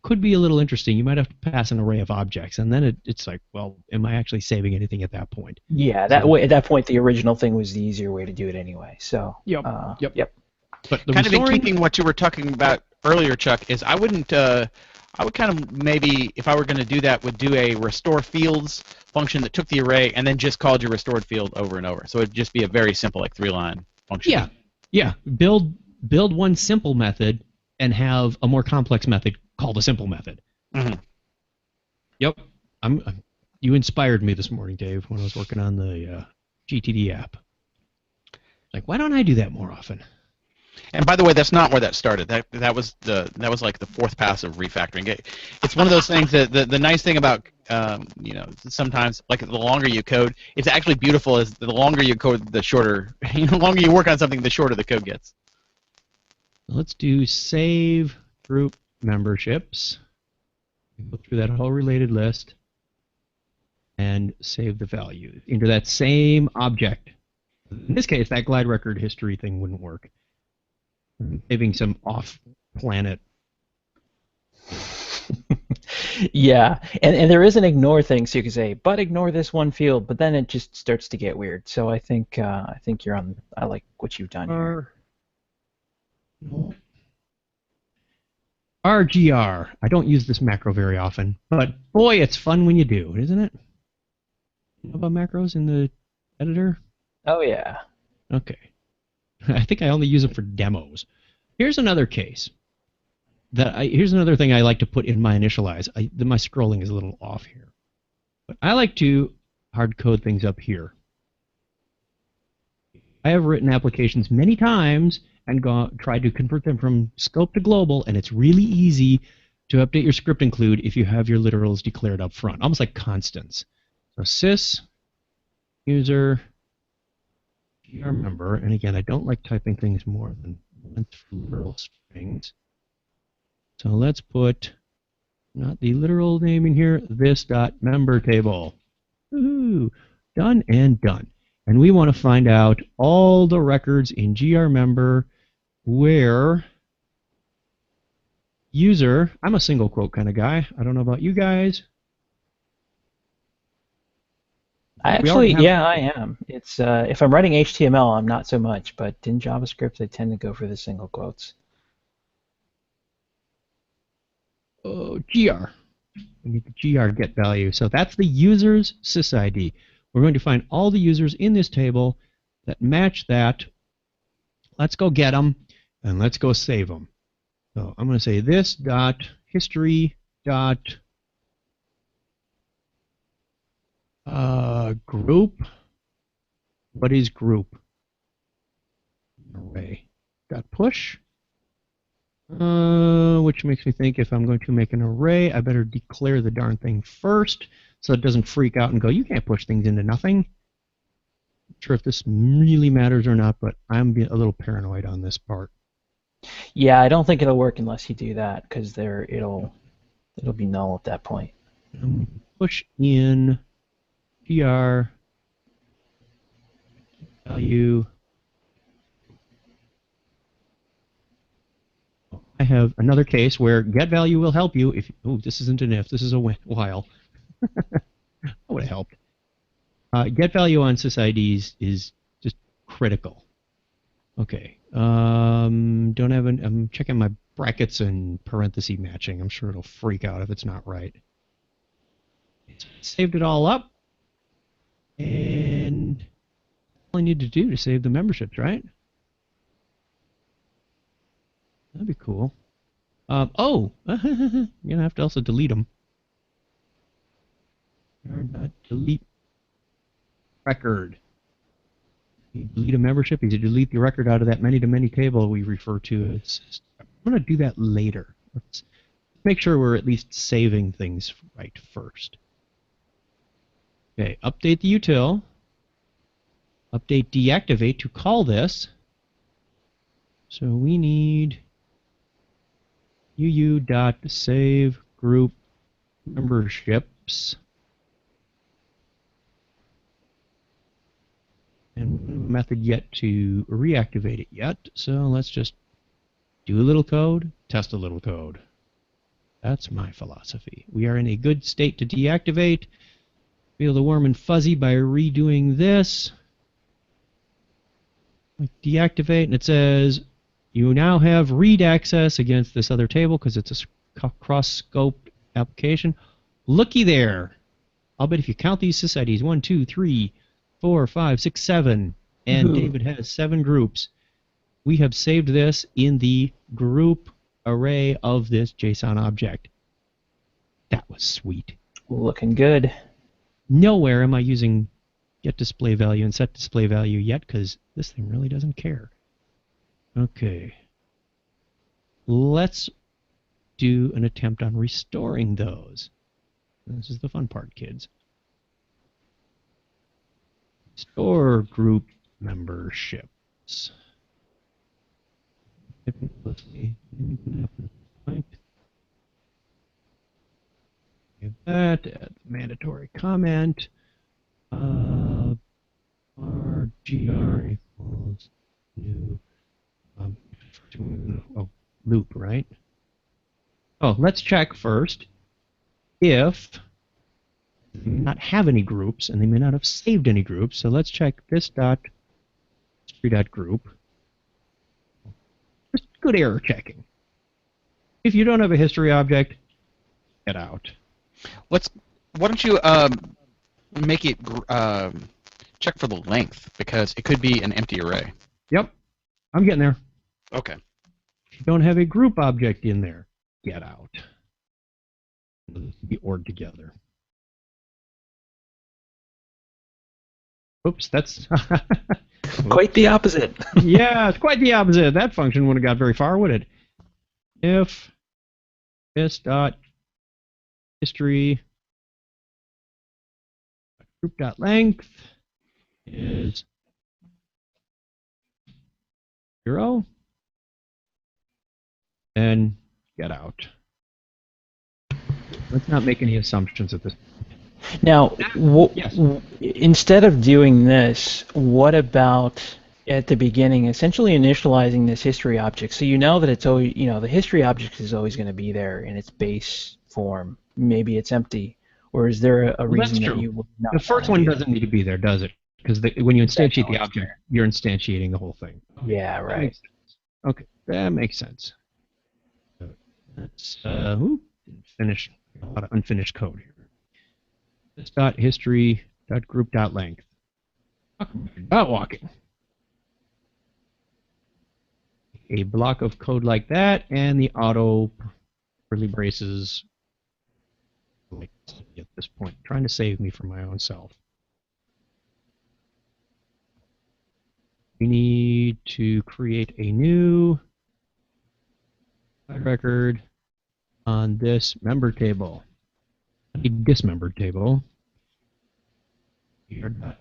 Could be a little interesting. You might have to pass an array of objects, and then it's like, well, am I actually saving anything at that point? Yeah, at that point, the original thing was the easier way to do it anyway. So yep. But kind of in keeping what you were talking about earlier, Chuck, is I would kind of maybe, if I were going to do that, would do a restore fields function that took the array and then just called your restored field over and over. So it'd just be a very simple, like 3-line function. Yeah. Build one simple method and have a more complex method called a simple method. Mm-hmm. Yep. You inspired me this morning, Dave, when I was working on the GTD app. Like, why don't I do that more often? And by the way, that's not where that started. That was like the fourth pass of refactoring. It's one of those things that the nice thing about sometimes, like, the longer you code, it's actually beautiful. Is the longer you code, the shorter. The longer you work on something, the shorter the code gets. Let's do save group memberships. Go through that whole related list and save the value into that same object. In this case, that glide record history thing wouldn't work. Saving some off-planet. Yeah, and there is an ignore thing, so you can say, but ignore this one field, but then it just starts to get weird. So I think you're on. I like what you've done here. RGR. I don't use this macro very often, but boy, it's fun when you do, isn't it? You know about macros in the editor? Oh yeah. Okay. I think I only use them for demos. Here's another case. Here's another thing I like to put in my initialize. My scrolling is a little off here. But I like to hard code things up here. I have written applications many times and tried to convert them from scope to global, and it's really easy to update your script include if you have your literals declared up front, almost like constants. So sys user member, and again, I don't like typing things more than once for literal strings. So let's put not the literal name in here, this dot member table. Woohoo! Done and done. And we want to find out all the records in GR member where user, I'm a single quote kind of guy. I don't know about you guys. I am. It's if I'm writing HTML, I'm not so much, but in JavaScript, I tend to go for the single quotes. Oh, GR. We need the GR get value. So that's the user's sysid. We're going to find all the users in this table that match that. Let's go get them, and let's go save them. So I'm going to say this dot history dot group. What is group? Array dot push. Which makes me think if I'm going to make an array, I better declare the darn thing first so it doesn't freak out and go, you can't push things into nothing. Not sure if this really matters or not, but I'm a little paranoid on this part. Yeah, I don't think it'll work unless you do that, because it'll be null at that point. Push in gr value. I have another case where get value will help you if. Oh, this isn't an if. This is a while. That would have helped. Get value on sysids is just critical. Okay. Don't have an. I'm checking my brackets and parenthesis matching. I'm sure it'll freak out if it's not right. Saved it all up, and all I need to do to save the memberships, right? That'd be cool. You're gonna have to also delete them. Delete record. You delete a membership, you delete the record out of that many-to-many table we refer to as. I'm gonna do that later. Let's make sure we're at least saving things right first. Okay, update the util. Update deactivate to call this. So we need uu.save group memberships. And no method yet to reactivate it yet. So let's just do a little code, test a little code. That's my philosophy. We are in a good state to deactivate. Feel the warm and fuzzy by redoing this. Deactivate, and it says you now have read access against this other table because it's a cross-scope application. Looky there. I'll bet if you count these sysids, 1, 2, 3, 4, 5, 6, 7, and David has 7 groups. We have saved this in the group array of this JSON object. That was sweet. Looking good. Nowhere am I using get display value and set display value yet because this thing really doesn't care. Okay. Let's do an attempt on restoring those. This is the fun part, kids. Store group memberships. Give that, add the mandatory comment. RGR equals new loop, right? Oh, let's check first if they may not have any groups and they may not have saved any groups. So let's check this history.group. Just good error checking. If you don't have a history object, get out. Why don't you make it check for the length, because it could be an empty array. Yep, I'm getting there. Okay. If you don't have a group object in there, get out. Be ordered together. Oops, that's Quite the opposite. yeah, it's quite the opposite. That function wouldn't have got very far, would it? If this dot history group dot length is 0, then get out. Let's not make any assumptions at this point. Now, Yes. instead of doing this, what about at the beginning, essentially initializing this history object, so you know that it's always, the history object is always going to be there in its base form. Maybe it's empty, or is there a reason that's that true. you would not? The first one doesn't need to be there, does it? Because when you instantiate the object, you're instantiating the whole thing. Yeah, That right. makes sense. Okay, that makes sense. That's didn't finish. A lot of unfinished code here. This dot history dot group dot length. About walking. A block of code like that, and the auto curly braces. Like at this point, trying to save me from my own self. We need to create a new record on this member table. A dismembered table.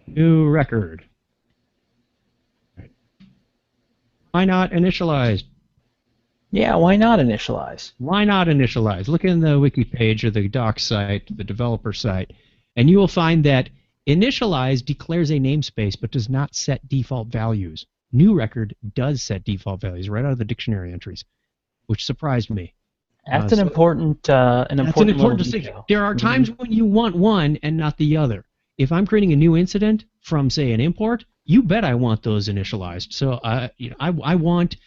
New record. Right. Why not initialize? Yeah, why not initialize? Why not initialize? Look in the wiki page or the doc site, the developer site, and you will find that initialize declares a namespace but does not set default values. New record does set default values right out of the dictionary entries, which surprised me. That's an important little distinction. detail. There are times when you want one and not the other. If I'm creating a new incident from, say, an import, you bet I want those initialized. So I want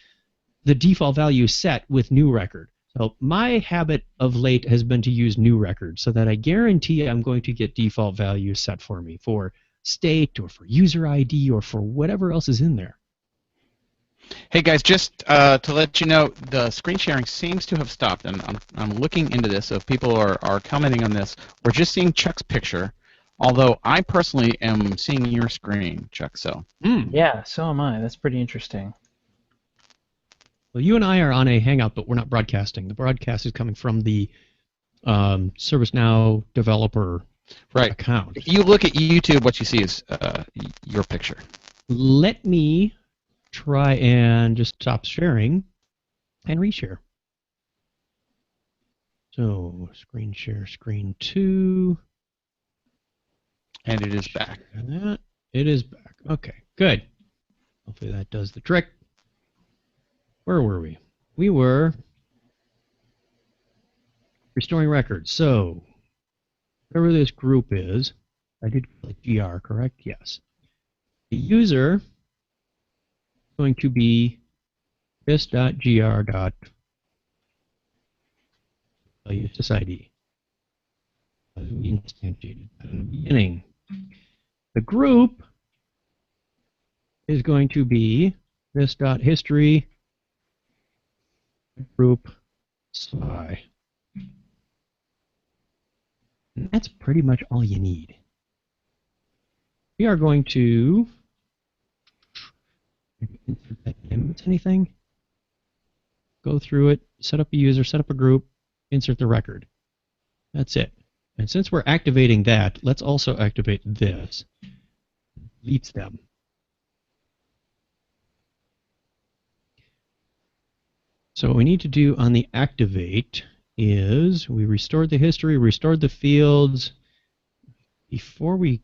the default value set with new record. So my habit of late has been to use new record so that I guarantee I'm going to get default values set for me for state or for user ID or for whatever else is in there. Hey guys, just to let you know, the screen sharing seems to have stopped, and I'm looking into this. So if people are commenting on this, we're just seeing Chuck's picture, although I personally am seeing your screen, Chuck. So Yeah, so am I. That's pretty interesting. Well, you and I are on a Hangout, but we're not broadcasting. The broadcast is coming from the ServiceNow developer account. If you look at YouTube, what you see is your picture. Let me try and just stop sharing and reshare. So screen share, screen 2. And it is back. And that, it is back. Okay, good. Hopefully that does the trick. Where were we? We were restoring records. So whatever this group is, I did call it GR, correct? Yes. The user going to be this.gr. SysID. We instantiated that in the beginning. The group is going to be this.history group SI. And that's pretty much all you need. We are going to insert that in. Anything? Go through it, set up a user, set up a group, insert the record. That's it. And since we're activating that, let's also activate this. Deletes them. So what we need to do on the activate is we restored the history, restored the fields. Before we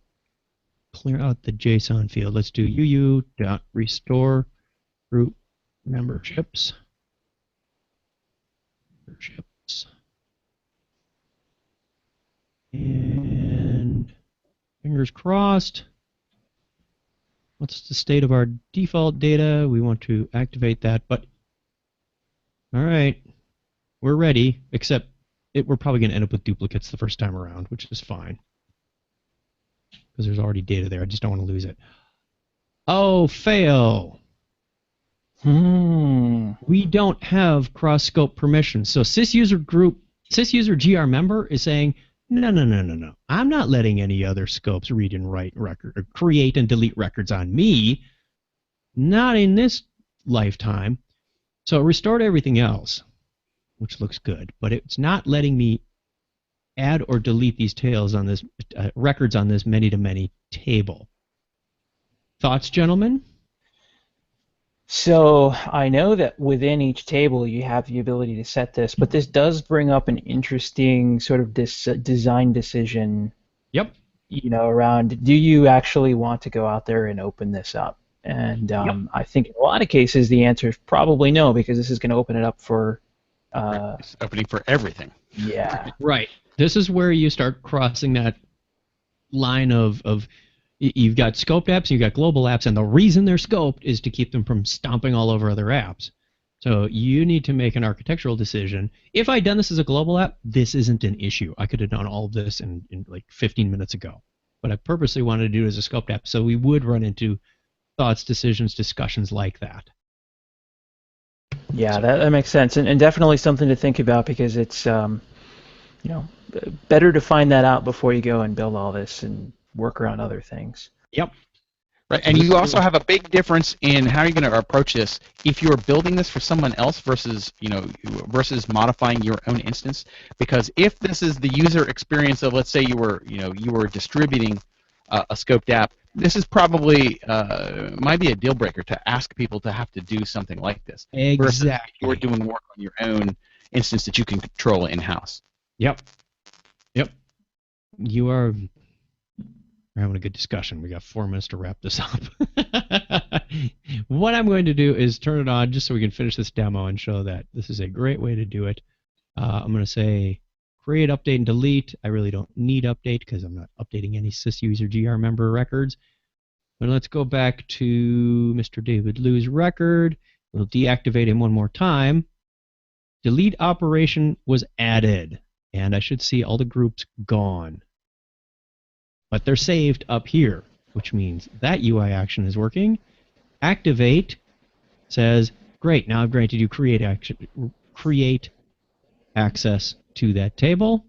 clear out the JSON field, let's do uu.restore group memberships. And fingers crossed. What's the state of our default data? We want to activate that, but all right. We're ready, except we're probably going to end up with duplicates the first time around, which is fine. Because there's already data there. I just don't want to lose it. Oh, fail. We don't have cross-scope permissions. So sysuser GR member is saying, no. I'm not letting any other scopes read and write record or create and delete records on me. Not in this lifetime. So it restored everything else, which looks good, but it's not letting me add or delete these tails on this records on this many-to-many table. Thoughts, gentlemen? So I know that within each table you have the ability to set this, but this does bring up an interesting sort of design decision. Yep. Around, do you actually want to go out there and open this up? And I think in a lot of cases the answer is probably no, because this is going to open it up for... it's opening for everything. Yeah. Right. This is where you start crossing that line of you've got scoped apps, you've got global apps, and the reason they're scoped is to keep them from stomping all over other apps. So you need to make an architectural decision. If I'd done this as a global app, this isn't an issue. I could have done all of this in like 15 minutes ago. But I purposely wanted to do it as a scoped app, so we would run into thoughts, decisions, discussions like that. Yeah, that makes sense, and definitely something to think about, because it's better to find that out before you go and build all this and work around other things. Yep. Right, and you also have a big difference in how you're going to approach this if you're building this for someone else versus modifying your own instance. Because if this is the user experience of, let's say you were distributing a scoped app, this is probably might be a deal breaker to ask people to have to do something like this. Exactly. Versus you're doing work on your own instance that you can control in house. Yep. We're having a good discussion. We got 4 minutes to wrap this up. What I'm going to do is turn it on just so we can finish this demo and show that this is a great way to do it. I'm going to say create, update, and delete. I really don't need update because I'm not updating any sysuser GR member records. But let's go back to Mr. David Liu's record. We'll deactivate him one more time. Delete operation was added, and I should see all the groups gone. But they're saved up here, which means that UI action is working. Activate says, great, now I've granted you create access to that table.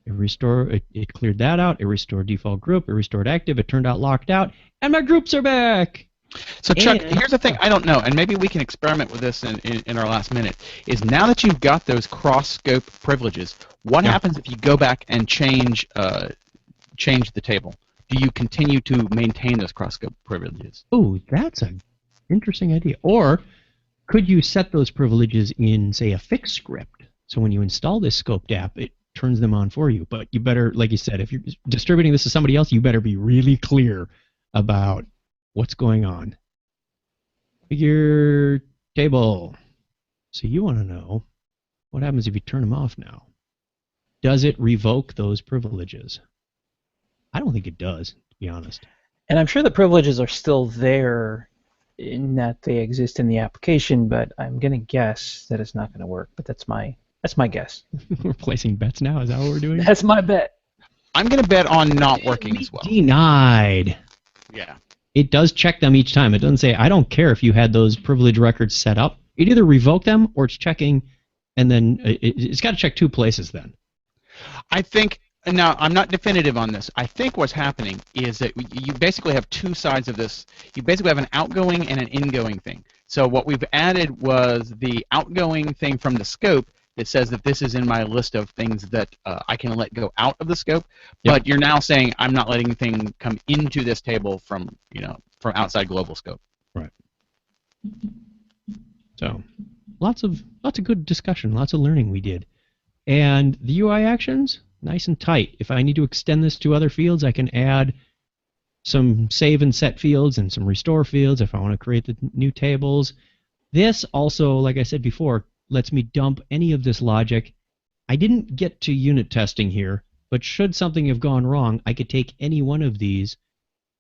It cleared that out. It restored default group. It restored active. It turned out locked out. And my groups are back. So Chuck, here's the thing I don't know, and maybe we can experiment with this in our last minute, is now that you've got those cross-scope privileges, what happens if you go back and change the table? Do you continue to maintain those cross-scope privileges? Oh, that's an interesting idea. Or could you set those privileges in, say, a fixed script? So when you install this scoped app, it turns them on for you. But you better, like you said, if you're distributing this to somebody else, you better be really clear about what's going on. Figure table. So you want to know what happens if you turn them off now. Does it revoke those privileges? I don't think it does, to be honest. And I'm sure the privileges are still there in that they exist in the application, but I'm going to guess that it's not going to work. But that's my guess. We're placing bets now? Is that what we're doing? That's my bet. I'm going to bet on not working as well. Denied. Yeah. It does check them each time. It doesn't say, I don't care if you had those privilege records set up. It either revoke them or it's checking, and then it's got to check 2 places then. I think... Now, I'm not definitive on this. I think what's happening is that you basically have 2 sides of this. You basically have an outgoing and an ingoing thing. So what we've added was the outgoing thing from the scope that says that this is in my list of things that I can let go out of the scope. Yep. But you're now saying I'm not letting anything come into this table from outside global scope. Right. So lots of good discussion, lots of learning we did. And the UI actions, nice and tight. If I need to extend this to other fields, I can add some save and set fields and some restore fields if I want to create the new tables. This also, like I said before, lets me dump any of this logic. I didn't get to unit testing here, but should something have gone wrong, I could take any one of these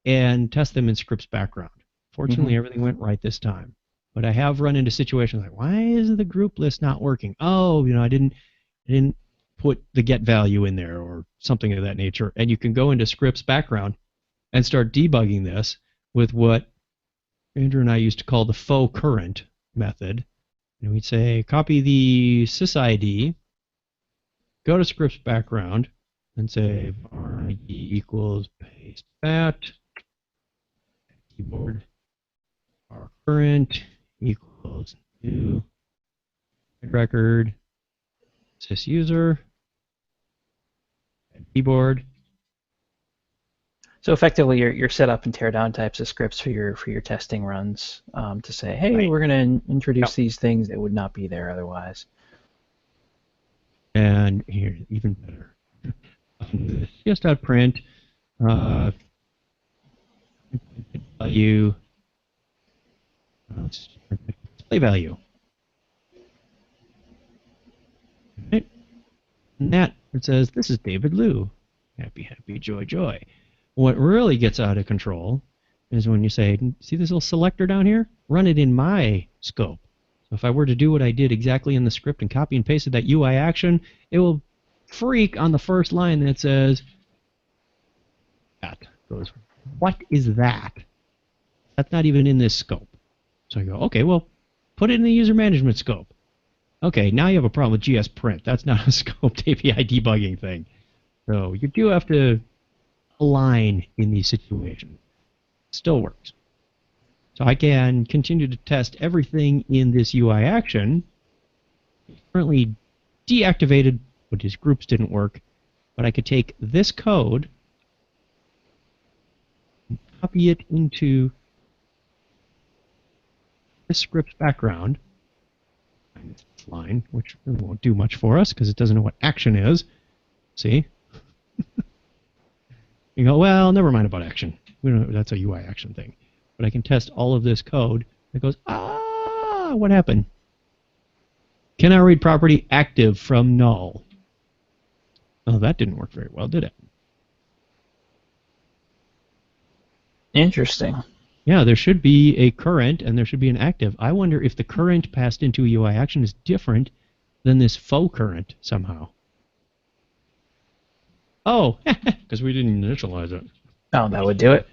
and test them in script's background. Fortunately, everything went right this time. But I have run into situations like, why is the group list not working? Oh, I didn't put the get value in there or something of that nature. And you can go into scripts background and start debugging this with what Andrew and I used to call the faux current method. And we'd say, copy the sysid, go to scripts background, and say var ID equals paste that, keyboard var current equals new record sys user keyboard. So effectively, you're set up and tear down types of scripts for your testing runs to say, hey, Right. we're going to introduce these things that would not be there otherwise. And here, even better, cs.print value display value. Right. And that it says this is David Liu. Happy, happy, joy, joy. What really gets out of control is when you say, see this little selector down here? Run it in my scope. So if I were to do what I did exactly in the script and copy and pasted that UI action, it will freak on the first line that says, that goes, what is that? That's not even in this scope. So I go, okay, well, put it in the user management scope. Okay, now you have a problem with GS print. That's not a scoped API debugging thing. So you do have to align in these situations. It still works. So I can continue to test everything in this UI action. It's currently deactivated, but his groups didn't work. But I could take this code and copy it into this script's background. This line, which really won't do much for us because it doesn't know what action is. See? You go, well, never mind about action. We don't, that's a UI action thing. But I can test all of this code. It goes, what happened? Cannot read property active from null. Oh, that didn't work very well, did it? Interesting. Yeah, there should be a current and there should be an active. I wonder if the current passed into a UI action is different than this faux current somehow. Oh, because we didn't initialize it. Oh, that would do it.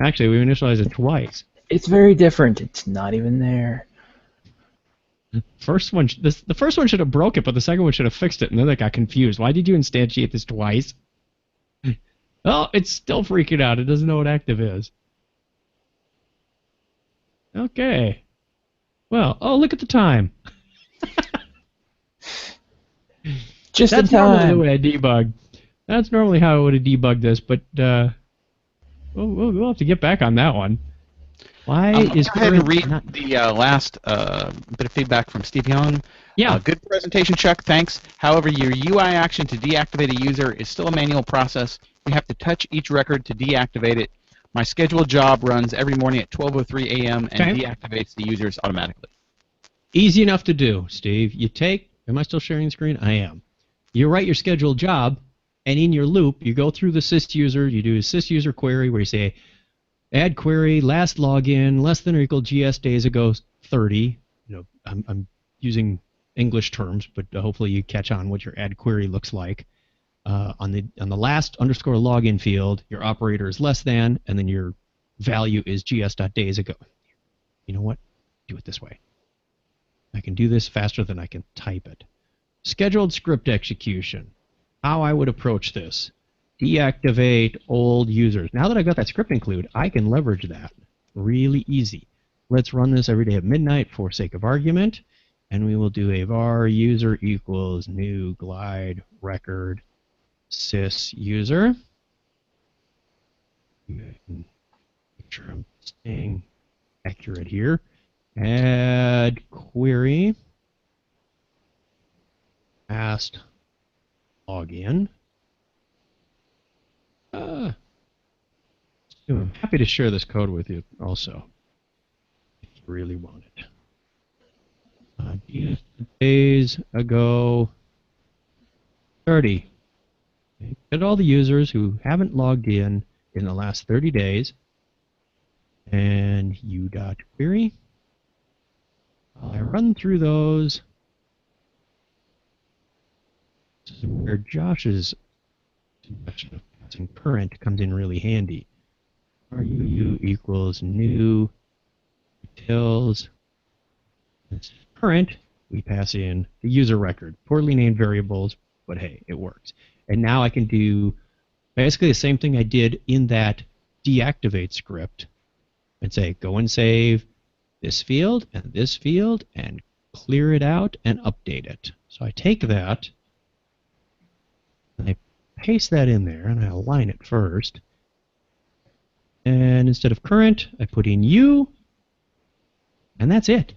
Actually, we initialized it twice. It's very different. It's not even there. The first one should have broke it, but the second one should have fixed it, and then I got confused. Why did you instantiate this twice? Oh, it's still freaking out. It doesn't know what active is. Okay. Well, oh, look at the time. Just That's in normally the time. way I debug. That's normally how I would have debugged this, but we'll have to get back on that one. Why is go ahead and read not... the last bit of feedback from Steve Young. Yeah. Good presentation, Chuck. Thanks. However, your UI action to deactivate a user is still a manual process. You have to touch each record to deactivate it. My scheduled job runs every morning at 12:03 a.m. and deactivates the users automatically. Easy enough to do, Steve. You take... Am I still sharing the screen? I am. You write your scheduled job, and in your loop, you go through the sysuser. You do a sysuser query where you say, add query, last login, less than or equal GS days ago, 30. I'm using English terms, but hopefully you catch on what your add query looks like. On the last underscore login field, your operator is less than, and then your value is gs.days ago. You know what? Do it this way. I can do this faster than I can type it. Scheduled script execution. How I would approach this. Deactivate old users. Now that I've got that script include, I can leverage that. Really easy. Let's run this every day at midnight for sake of argument. And we will do a var user equals new glide record sys user. Make sure I'm staying accurate here. Add query. Past login. I'm happy to share this code with you also, if you really want it. Days ago, 30. Okay. Get all the users who haven't logged in the last 30 days, and u.query. I run through those. This is where Josh's suggestion of passing current comes in really handy. RUU equals new details. Current, we pass in the user record. Poorly named variables, but hey, it works. And now I can do basically the same thing I did in that deactivate script and say, go and save this field and clear it out and update it. So I take that and I paste that in there and I align it first. And instead of current, I put in U, and that's it.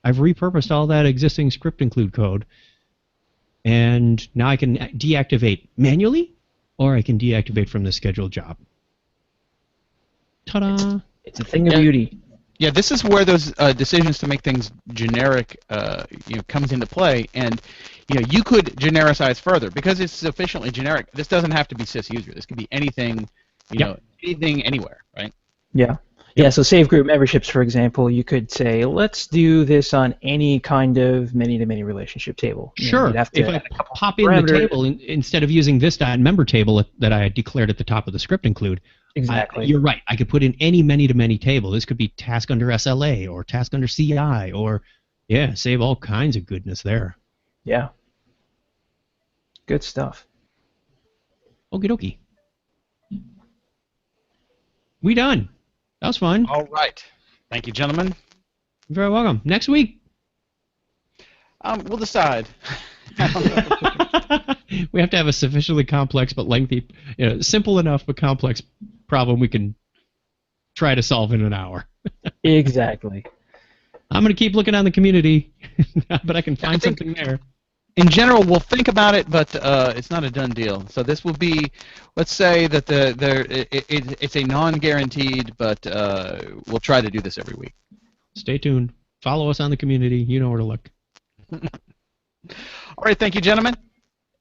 I've repurposed all that existing script include code, and now I can deactivate manually, or I can deactivate from the scheduled job. Ta-da! It's a thing of beauty. Yeah, this is where those decisions to make things generic, comes into play, and you could genericize further because it's sufficiently generic. This doesn't have to be sysuser. This could be anything, anything anywhere, right? Yeah. Yeah, so save group memberships, for example, you could say, let's do this on any kind of many-to-many relationship table. Sure. If I pop in the table, instead of using this member table that I had declared at the top of the script include, exactly. You're right. I could put in any many-to-many table. This could be task under SLA or task under CI or, save all kinds of goodness there. Yeah. Good stuff. Okie dokie. We done. That was fun. All right. Thank you, gentlemen. You're very welcome. Next week. We'll decide. We have to have a sufficiently complex but lengthy, simple enough but complex problem we can try to solve in an hour. Exactly. I'm going to keep looking on the community, but I can find something there. In general, we'll think about it, but it's not a done deal. So this will be, let's say that it's a non-guaranteed, but we'll try to do this every week. Stay tuned. Follow us on the community. You know where to look. All right, thank you, gentlemen.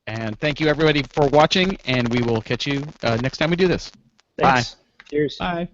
And thank you, everybody, for watching, and we will catch you next time we do this. Thanks. Bye. Cheers. Bye.